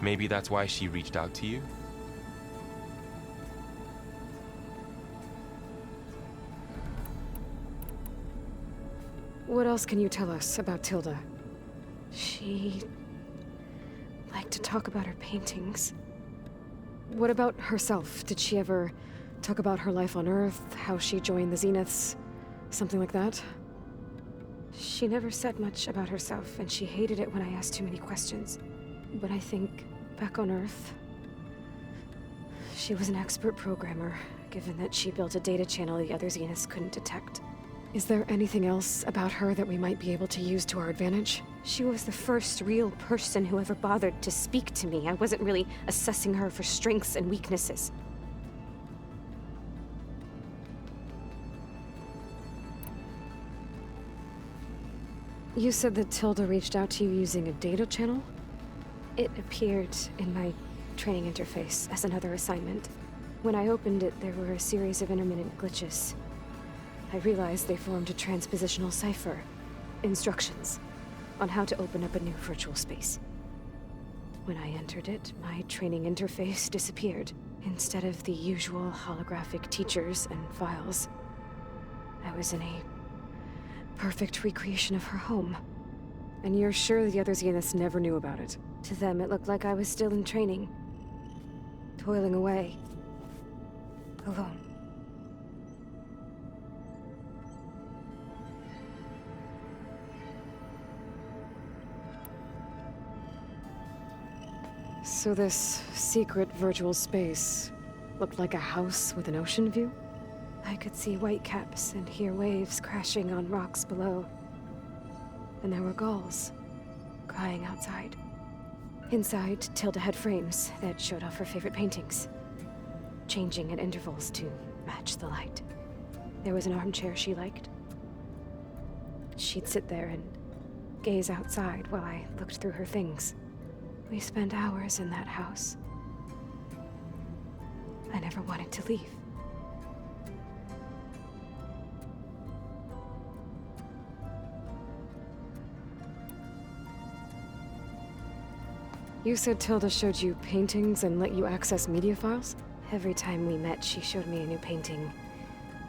Maybe that's why she reached out to you? What else can you tell us about Tilda? She liked to talk about her paintings. What about herself? Did she ever talk about her life on Earth, how she joined the Zeniths, something like that? She never said much about herself, and she hated it when I asked too many questions. But I think, back on Earth, she was an expert programmer, given that she built a data channel the other Zeniths couldn't detect. Is there anything else about her that we might be able to use to our advantage? She was the first real person who ever bothered to speak to me. I wasn't really assessing her for strengths and weaknesses. You said that Tilda reached out to you using a data channel? It appeared in my training interface as another assignment. When I opened it, there were a series of intermittent glitches. I realized they formed a transpositional cipher. Instructions on how to open up a new virtual space. When I entered it, my training interface disappeared. Instead of the usual holographic teachers and files, I was in a perfect recreation of her home. And you're sure the other Zeniths never knew about it? To them, it looked like I was still in training. Toiling away. Alone. So this secret virtual space looked like a house with an ocean view? I could see whitecaps and hear waves crashing on rocks below. And there were gulls crying outside. Inside, Tilda had frames that showed off her favorite paintings, changing at intervals to match the light. There was an armchair she liked. She'd sit there and gaze outside while I looked through her things. We spent hours in that house. I never wanted to leave. You said Tilda showed you paintings and let you access media files? Every time we met, she showed me a new painting.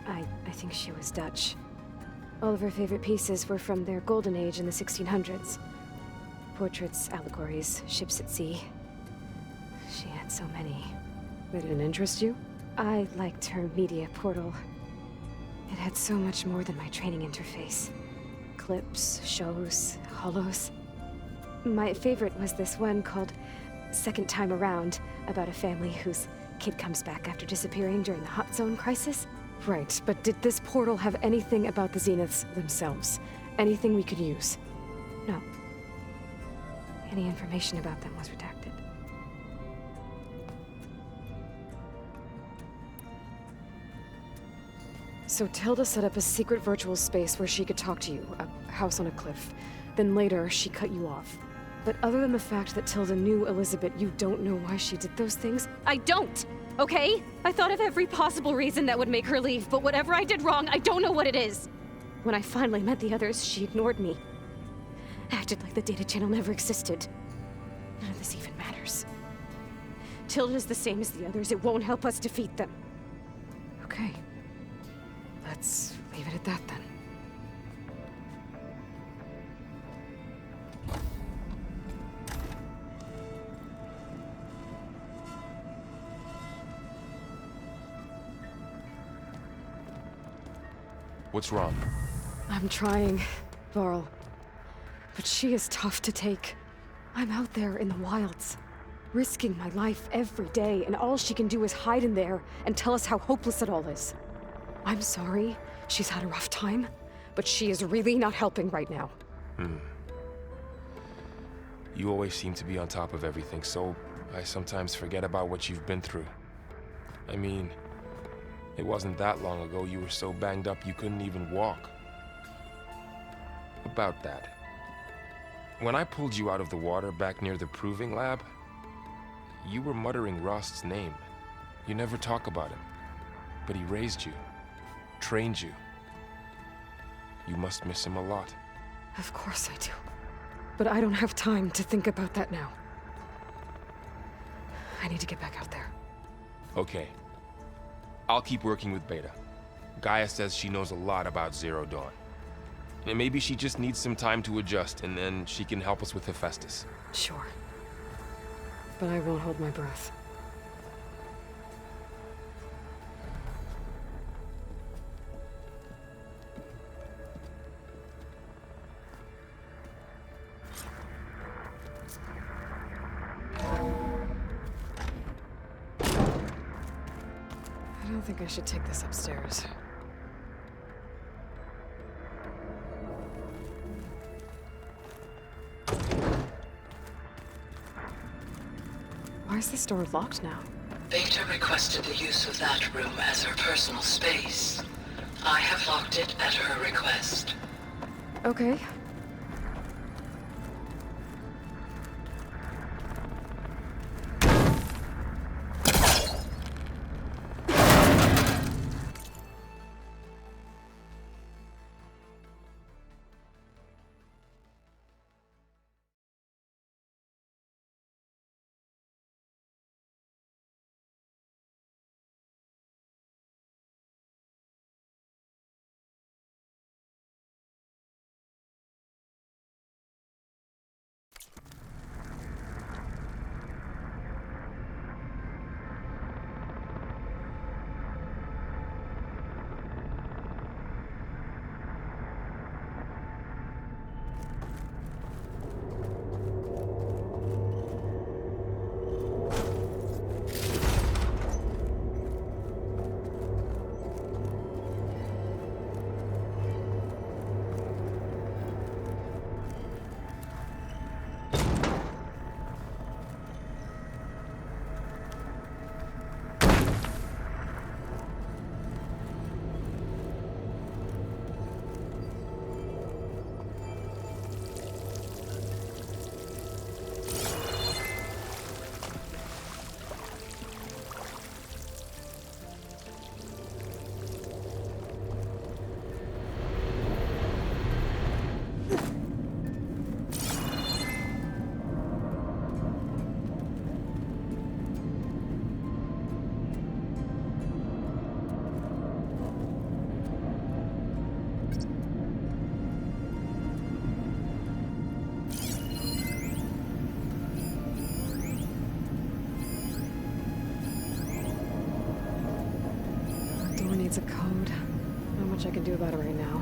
I think she was Dutch. All of her favorite pieces were from their golden age in the 1600s. Portraits, allegories, ships at sea. She had so many. They didn't interest you? I liked her media portal. It had so much more than my training interface. Clips, shows, holos. My favorite was this one called Second Time Around, about a family whose kid comes back after disappearing during the Hot Zone crisis. Right, but did this portal have anything about the Zeniths themselves? Anything we could use? No. Any information about them was redacted. So Tilda set up a secret virtual space where she could talk to you, a house on a cliff. Then later, she cut you off. But other than the fact that Tilda knew Elizabeth, you don't know why she did those things? I don't! Okay? I thought of every possible reason that would make her leave, but whatever I did wrong, I don't know what it is! When I finally met the others, she ignored me. Acted like the data channel never existed. None of this even matters. Tilda's the same as the others. It won't help us defeat them. Okay. Let's leave it at that then. What's wrong? I'm trying, Varl. But she is tough to take. I'm out there in the wilds, risking my life every day, and all she can do is hide in there and tell us how hopeless it all is. I'm sorry she's had a rough time, but she is really not helping right now. You always seem to be on top of everything, so I sometimes forget about what you've been through. I mean, it wasn't that long ago you were so banged up you couldn't even walk. About that. When I pulled you out of the water back near the proving lab, you were muttering Rost's name. You never talk about him. But he raised you, trained you. You must miss him a lot. Of course I do. But I don't have time to think about that now. I need to get back out there. Okay. I'll keep working with Beta. Gaia says she knows a lot about Zero Dawn. And maybe she just needs some time to adjust, and then she can help us with Hephaestus. Sure. But I won't hold my breath. I don't think I should take this upstairs. Why is this door locked now? Beta requested the use of that room as her personal space. I have locked it at her request. Okay. It's a code. Not much I can do about it right now.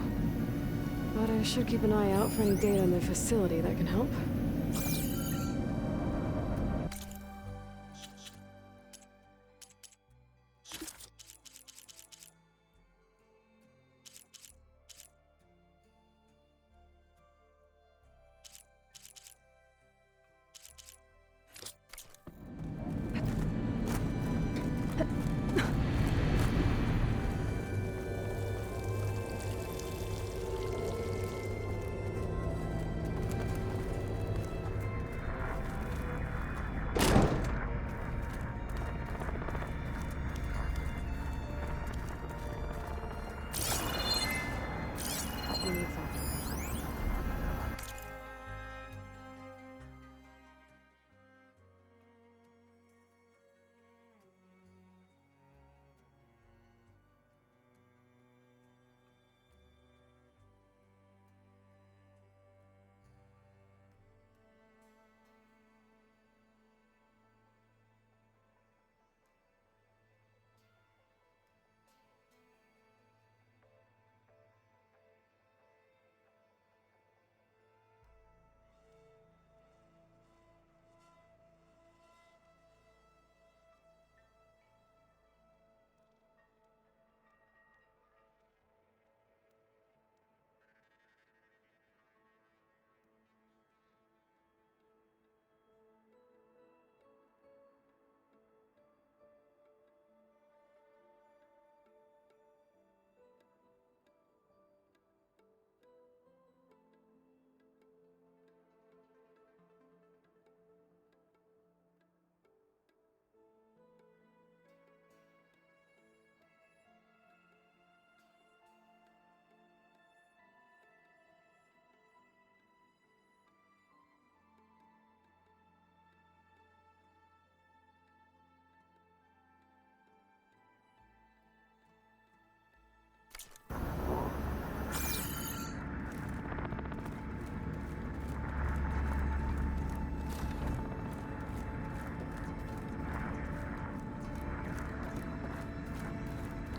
But I should keep an eye out for any data in the facility that can help.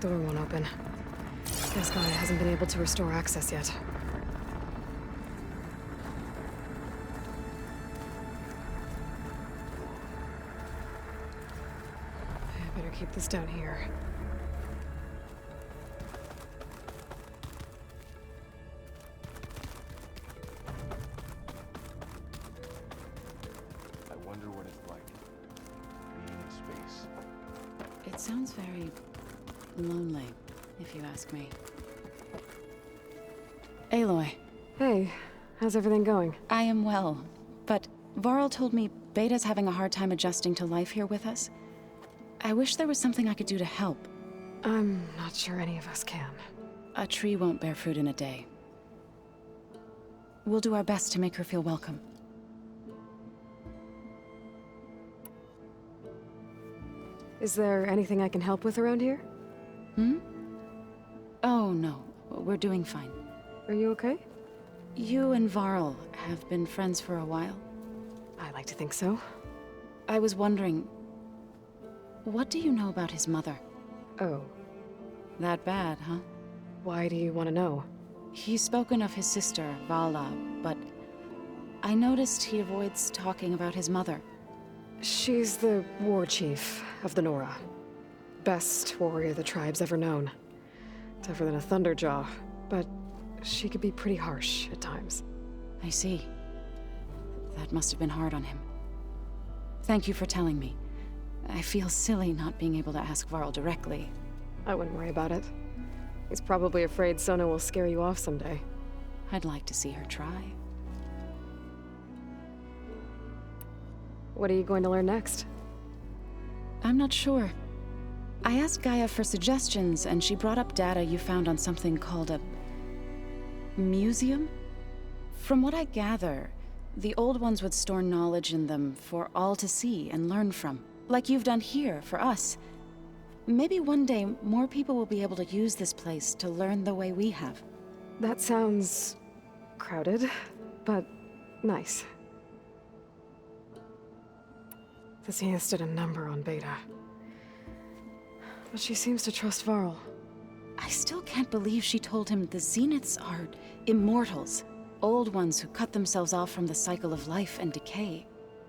Door won't open. Guess Gaia hasn't been able to restore access yet. I better keep this down here. I wonder what it's like being in space. It sounds very lonely, if you ask me. Aloy, Hey, how's everything going? I am well, but Varl told me Beta's having a hard time adjusting to life here with us. I wish there was something I could do to help. I'm not sure any of us can. A tree won't bear fruit in a day. We'll do our best to make her feel welcome. Is there anything I can help with around here? Oh no, we're doing fine. Are you okay? You and Varl have been friends for a while. I like to think so. I was wondering, what do you know about his mother? Oh, That bad, huh? why do you want to know? He's spoken of his sister, Vala, but I noticed he avoids talking about his mother. She's the war chief of the Nora. Best warrior the tribe's ever known. Tougher than a Thunderjaw, but she could be pretty harsh at times. I see. That must have been hard on him. Thank you for telling me. I feel silly not being able to ask Varl directly. I wouldn't worry about it. He's probably afraid Sona will scare you off someday. I'd like to see her try. What are you going to learn next? I'm not sure. I asked Gaia for suggestions, and she brought up data you found on something called a museum? From what I gather, the old ones would store knowledge in them for all to see and learn from, like you've done here for us. Maybe one day more people will be able to use this place to learn the way we have. That sounds crowded, but nice. The Zeniths did a number on Beta. But she seems to trust Varl. I still can't believe she told him the Zeniths are immortals. Old ones who cut themselves off from the cycle of life and decay.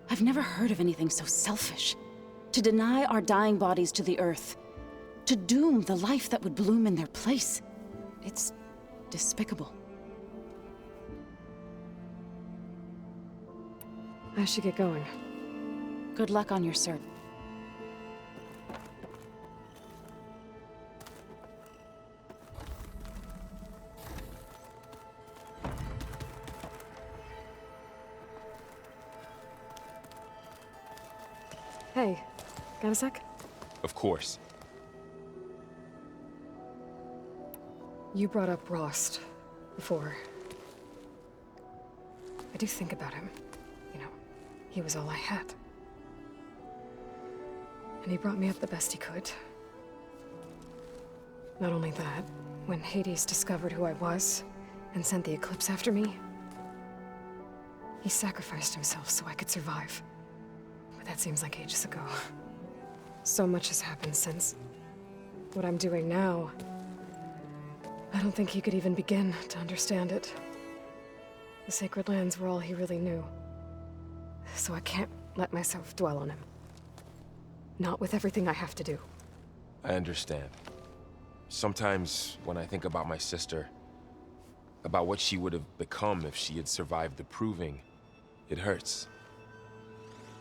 I've never heard of anything so selfish. To deny our dying bodies to the earth. To doom the life that would bloom in their place. It's despicable. I should get going. Good luck on your search. Hey, got a sec? Of course. You brought up Rost before. I do think about him. You know, he was all I had. And he brought me up the best he could. Not only that, when Hades discovered who I was and sent the Eclipse after me, he sacrificed himself so I could survive. But that seems like ages ago. So much has happened since. What I'm doing now, I don't think he could even begin to understand it. The Sacred Lands were all he really knew. So I can't let myself dwell on him. Not with everything I have to do. I understand. Sometimes when I think about my sister, about what she would have become if she had survived the Proving, it hurts.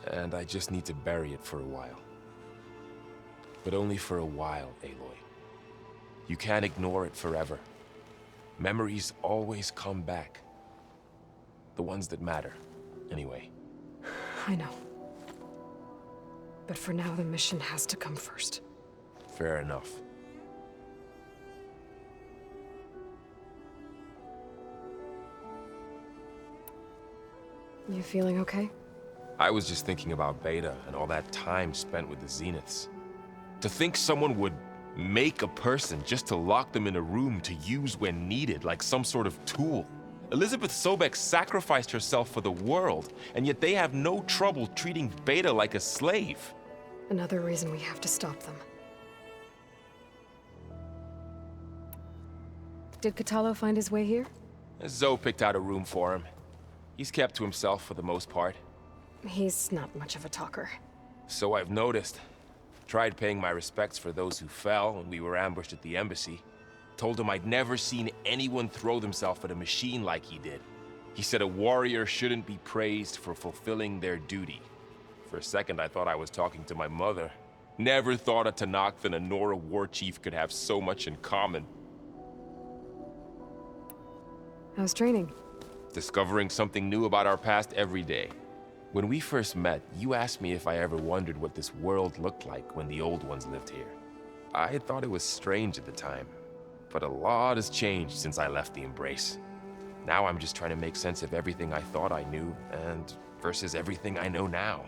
And I just need to bury it for a while. But only for a while, Aloy. You can't ignore it forever. Memories always come back. The ones that matter, anyway. I know. But for now, the mission has to come first. Fair enough. You feeling okay? I was just thinking about Beta and all that time spent with the Zeniths. To think someone would make a person just to lock them in a room to use when needed, like some sort of tool. Elizabeth Sobek sacrificed herself for the world, and yet they have no trouble treating Beta like a slave. Another reason we have to stop them. Did Katalo find his way here? Zoe picked out a room for him. He's kept to himself for the most part. He's not much of a talker. So I've noticed. Tried paying my respects for those who fell when we were ambushed at the embassy. Told him I'd never seen anyone throw themselves at a machine like he did. He said a warrior shouldn't be praised for fulfilling their duty. For a second, I thought I was talking to my mother. Never thought a Tenakth and a Nora war chief could have so much in common. How's training? Discovering something new about our past every day. When we first met, you asked me if I ever wondered what this world looked like when the old ones lived here. I thought it was strange at the time, but a lot has changed since I left the Embrace. Now I'm just trying to make sense of everything I thought I knew, and versus everything I know now.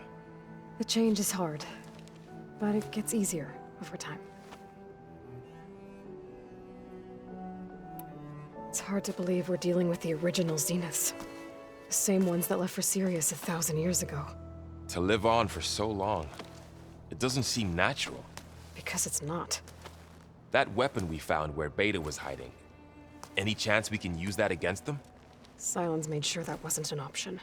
The change is hard, but it gets easier over time. It's hard to believe we're dealing with the original Zeniths. The same ones that left for Sirius 1,000 years ago. To live on for so long, it doesn't seem natural. Because it's not. That weapon we found where Beta was hiding, any chance we can use that against them? Sylens made sure that wasn't an option.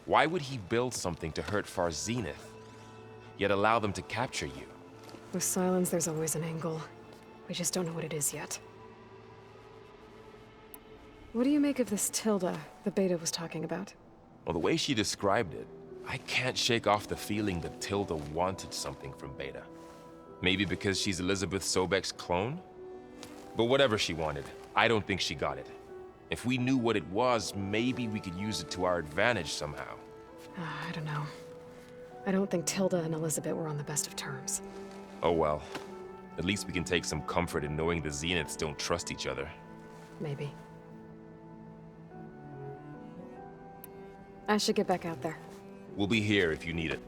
Why would he build something to hurt Far Zenith, yet allow them to capture you? With Sylens, there's always an angle. We just don't know what it is yet. What do you make of this Tilda the Beta was talking about? Well, the way she described it, I can't shake off the feeling that Tilda wanted something from Beta. Maybe because she's Elizabeth Sobek's clone? But whatever she wanted, I don't think she got it. If we knew what it was, maybe we could use it to our advantage somehow. I don't know. I don't think Tilda and Elizabeth were on the best of terms. Oh well. At least we can take some comfort in knowing the Zeniths don't trust each other. Maybe. I should get back out there. We'll be here if you need it.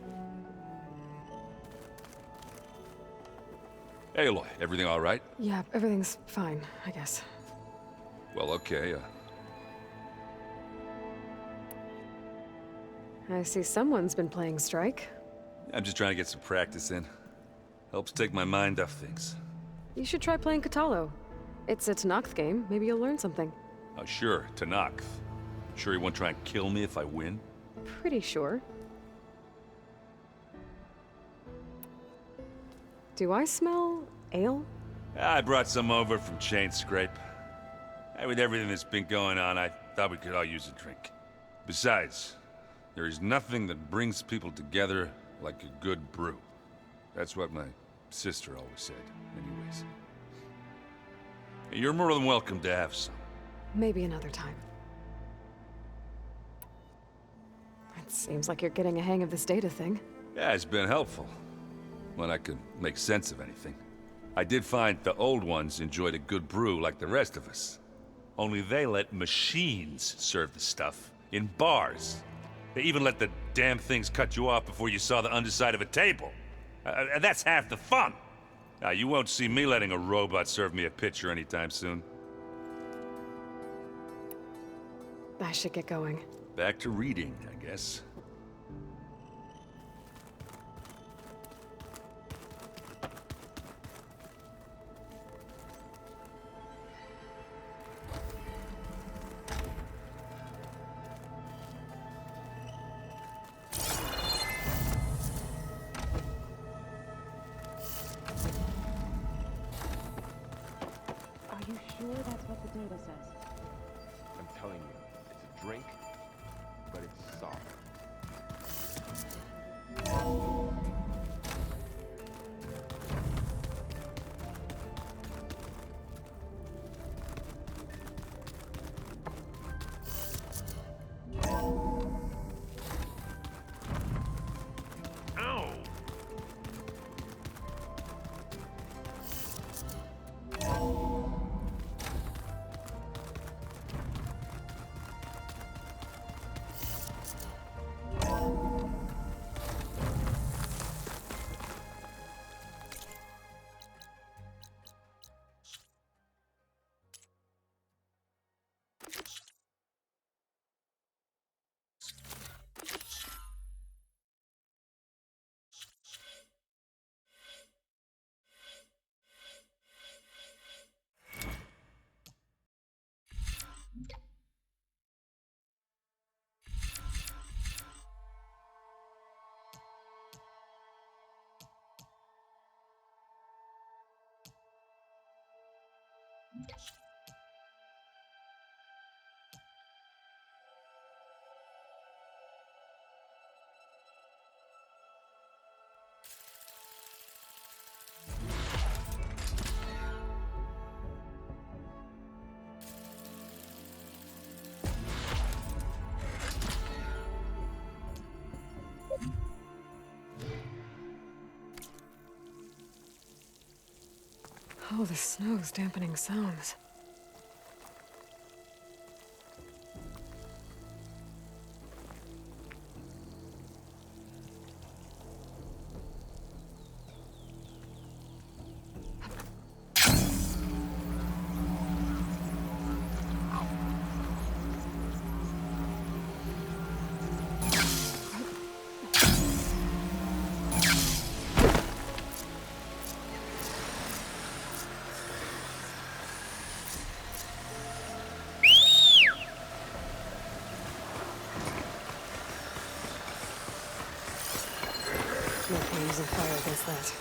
Hey, Aloy, everything all right? Yeah, everything's fine, I guess. Well, okay. I see someone's been playing Strike. I'm just trying to get some practice in. Helps take my mind off things. You should try playing Katalo. It's a Tenakth game. Maybe you'll learn something. Oh, sure, Tenakth. Sure he won't try and kill me if I win? Pretty sure. Do I smell ale? I brought some over from Chain Scrape. With everything that's been going on, I thought we could all use a drink. Besides, there is nothing that brings people together like a good brew. That's what my sister always said, anyways. You're more than welcome to have some. Maybe another time. It seems like you're getting a hang of this data thing. Yeah, it's been helpful. When I could make sense of anything. I did find the old ones enjoyed a good brew like the rest of us. Only they let machines serve the stuff in bars. They even let the damn things cut you off before you saw the underside of a table. That's half the fun. Now, you won't see me letting a robot serve me a pitcher anytime soon. I should get going. Back to reading, I guess. Are you sure that's what the data says? I'm telling you, it's a drink, but it's soft. Ow! Oh, the snow's dampening sounds. No point using fire against that.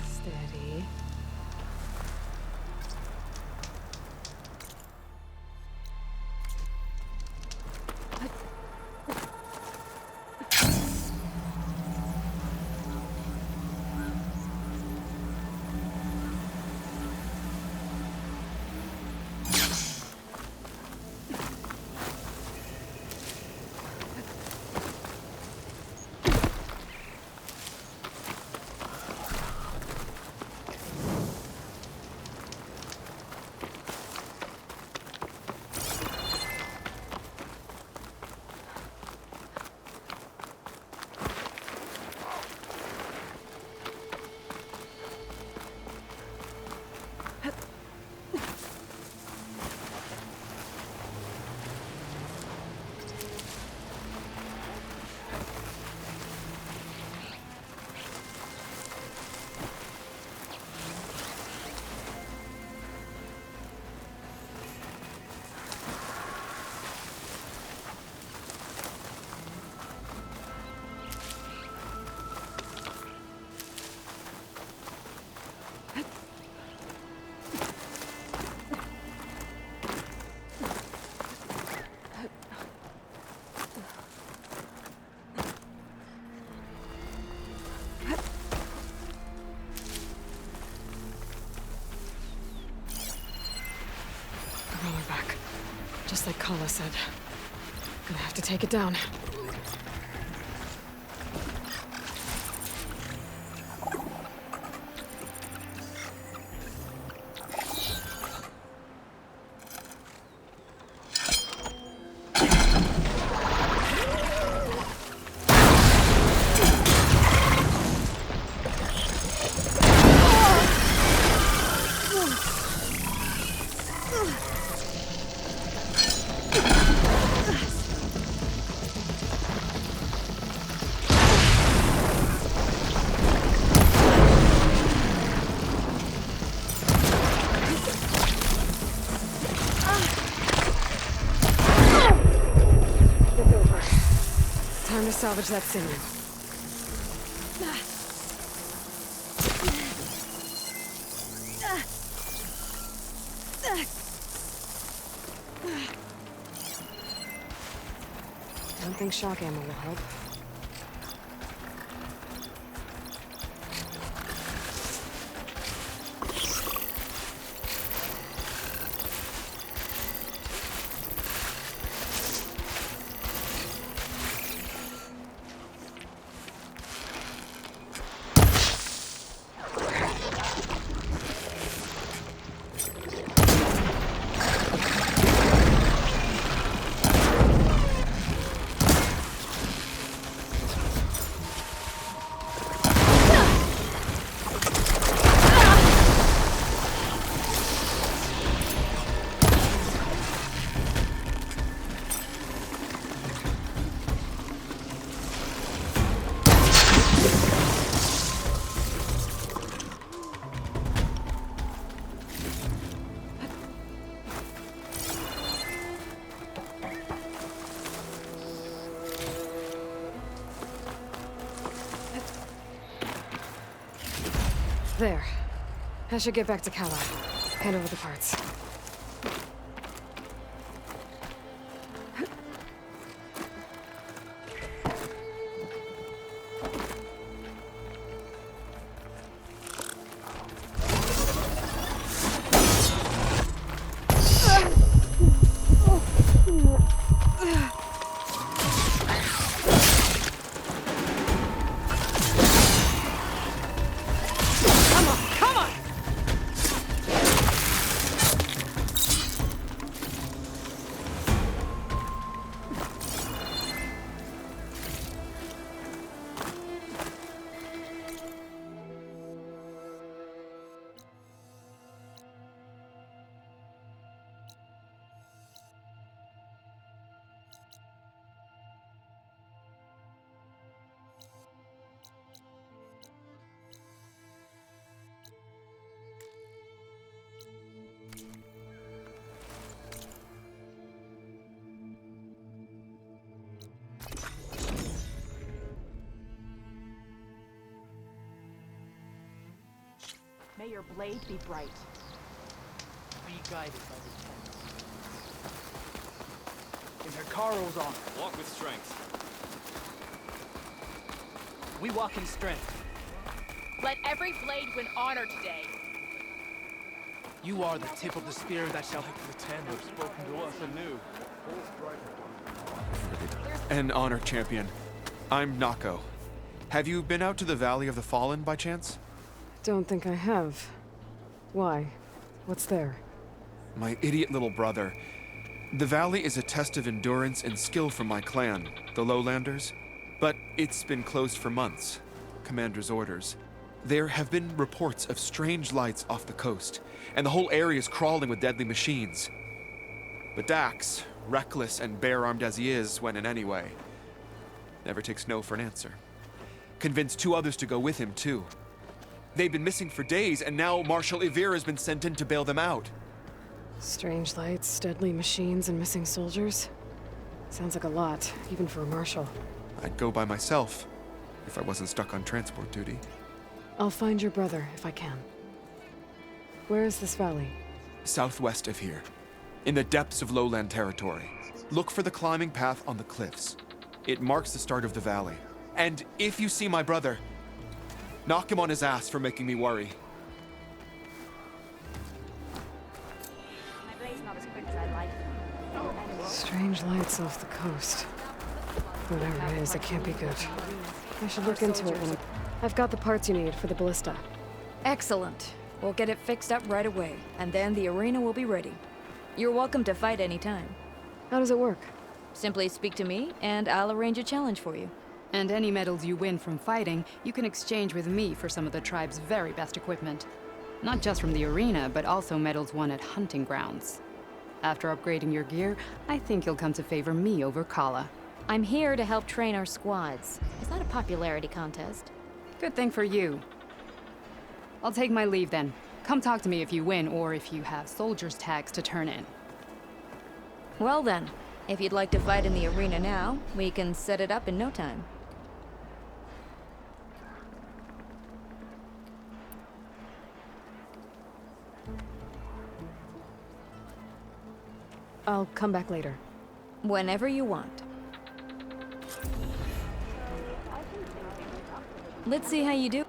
Steady. Roller back. Just like Kala said. Gonna have to take it down. Time to salvage that sinew. Don't think shock ammo will help. There. I should get back to Kala. Hand over the parts. May your blade be bright. Be guided by the Tense. In Hikaru's honor. Walk with strength. We walk in strength. Let every blade win honor today. You are the tip of the spear that shall hit the Ten have spoken to us anew. An honor, champion. I'm Nako. Have you been out to the Valley of the Fallen by chance? Don't think I have. Why? What's there? My idiot little brother. The valley is a test of endurance and skill for my clan, the Lowlanders. But it's been closed for months. Commander's orders. There have been reports of strange lights off the coast, and the whole area is crawling with deadly machines. But Dax, reckless and bare-armed as he is when in any way, never takes no for an answer. Convinced 2 others to go with him, too. They've been missing for days, and now Marshal Ivir has been sent in to bail them out. Strange lights, deadly machines, and missing soldiers? Sounds like a lot, even for a marshal. I'd go by myself, if I wasn't stuck on transport duty. I'll find your brother, if I can. Where is this valley? Southwest of here, in the depths of lowland territory. Look for the climbing path on the cliffs. It marks the start of the valley. And if you see my brother, knock him on his ass for making me worry. My blade's not as quick as I'd like. Strange lights off the coast. Whatever it is, it can't be good. I should look into it when I've got the parts you need for the ballista. Excellent. We'll get it fixed up right away, and then the arena will be ready. You're welcome to fight anytime. How does it work? Simply speak to me, and I'll arrange a challenge for you. And any medals you win from fighting, you can exchange with me for some of the tribe's very best equipment. Not just from the arena, but also medals won at hunting grounds. After upgrading your gear, I think you'll come to favor me over Kala. I'm here to help train our squads. It's not a popularity contest. Good thing for you. I'll take my leave then. Come talk to me if you win, or if you have soldiers' tags to turn in. Well then, If you'd like to fight in the arena now, we can set it up in no time. I'll come back later. Whenever you want. Let's see how you do.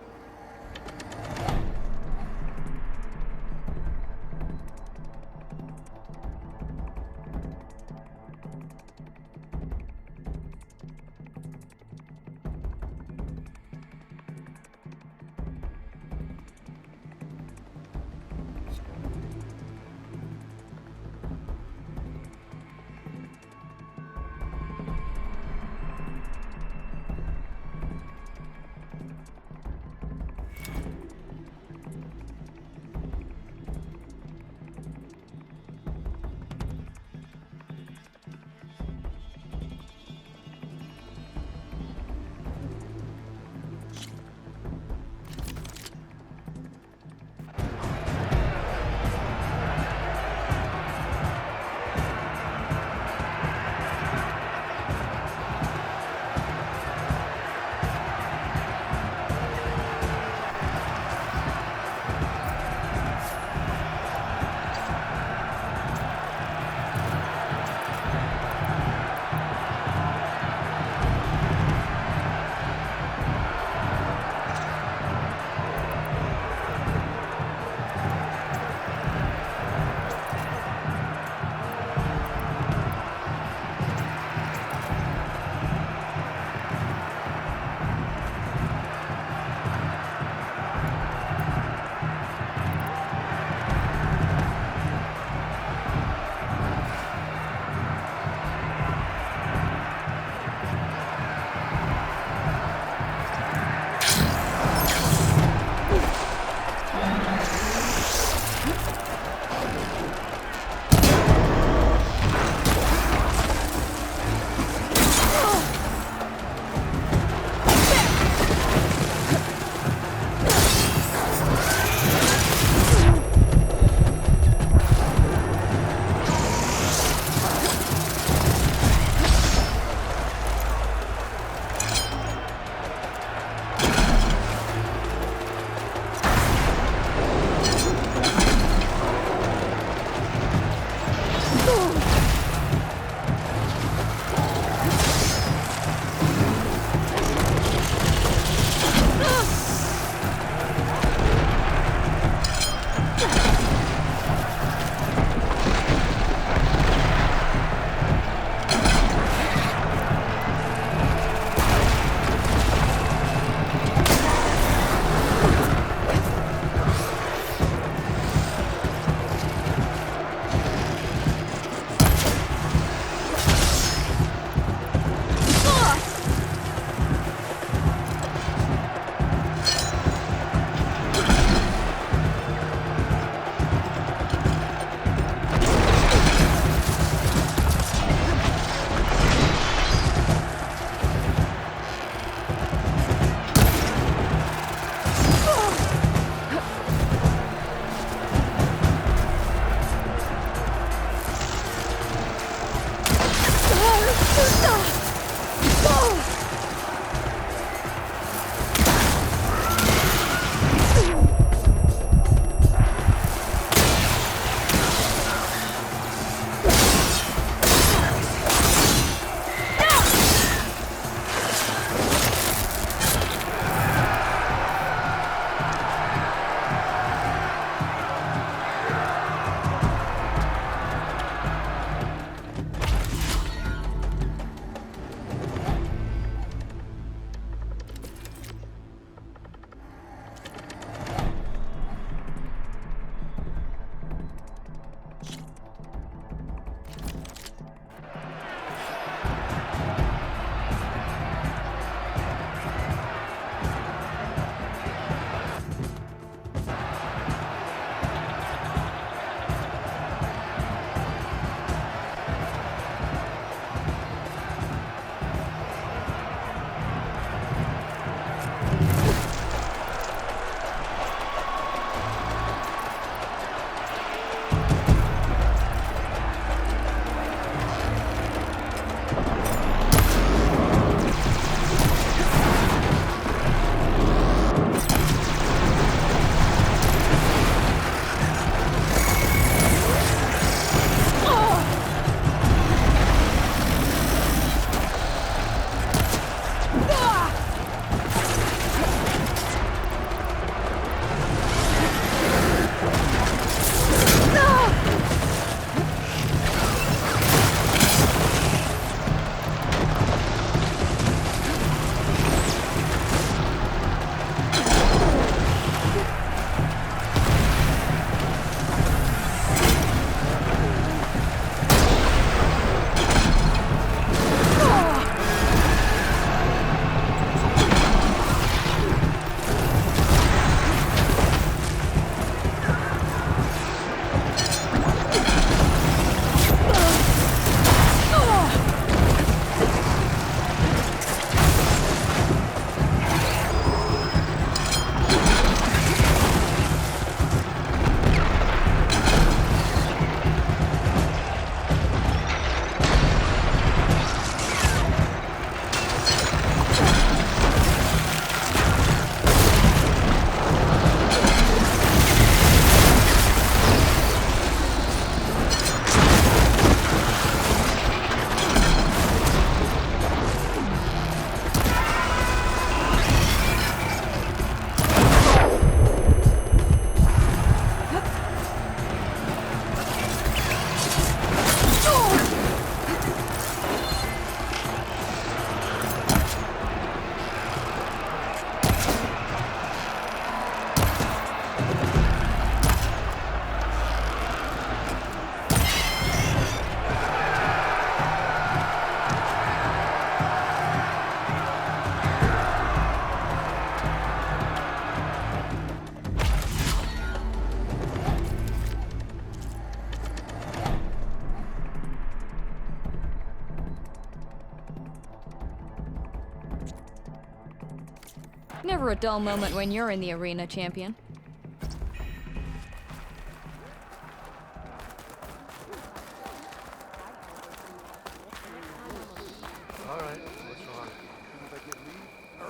Never a dull moment when you're in the arena, champion.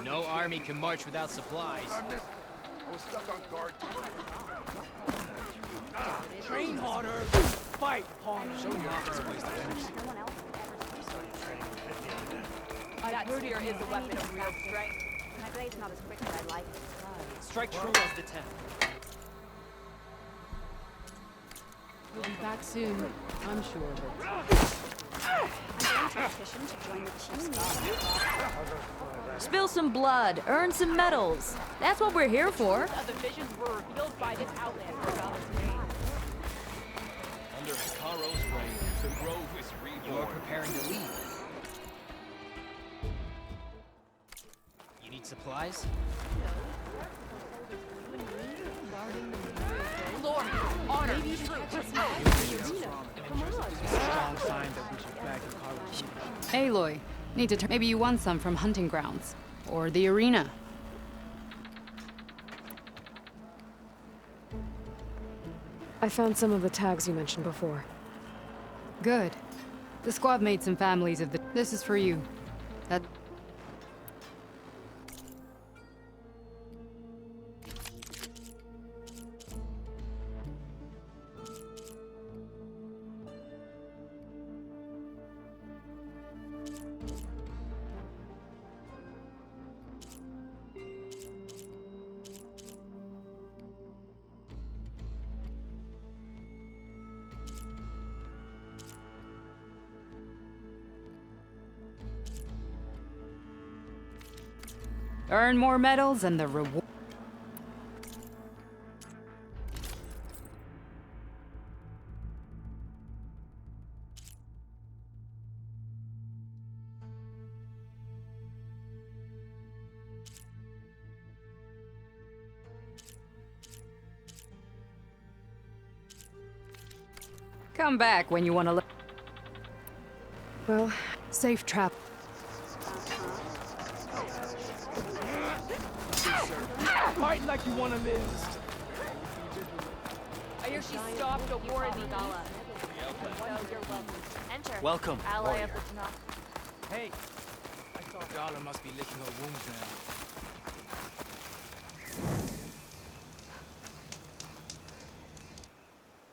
No army can march without supplies. I was stuck on guard. Train harder! Fight harder! Show your That spear is a weapon of real strength. My blade's not as quick as I'd like. Strike true as the 10. We'll be back soon, I'm sure of it. I'm going to petition to join the Chief's guard. Spill some blood, earn some medals. That's what we're here for. The visions were revealed by this outlander about his name. Under Hikaro's reign, the grove is reborn. You're preparing to leave. You need supplies? Lord, honor, Strong sign that we should bag Hikaro's leadership. Aloy, need to turn. Maybe you won some from hunting grounds. Or the arena. I found some of the tags you mentioned before. Good. The squad made some families of the. This is for you. That. Earn more medals and the reward. Come back when you want to look. Well, Safe trap. Fight like you want to live. I hear she stopped a war in Nagala. You're welcome. Enter. Welcome. Ally of the Tanakh. Hey, I thought Gala must be licking her wounds now.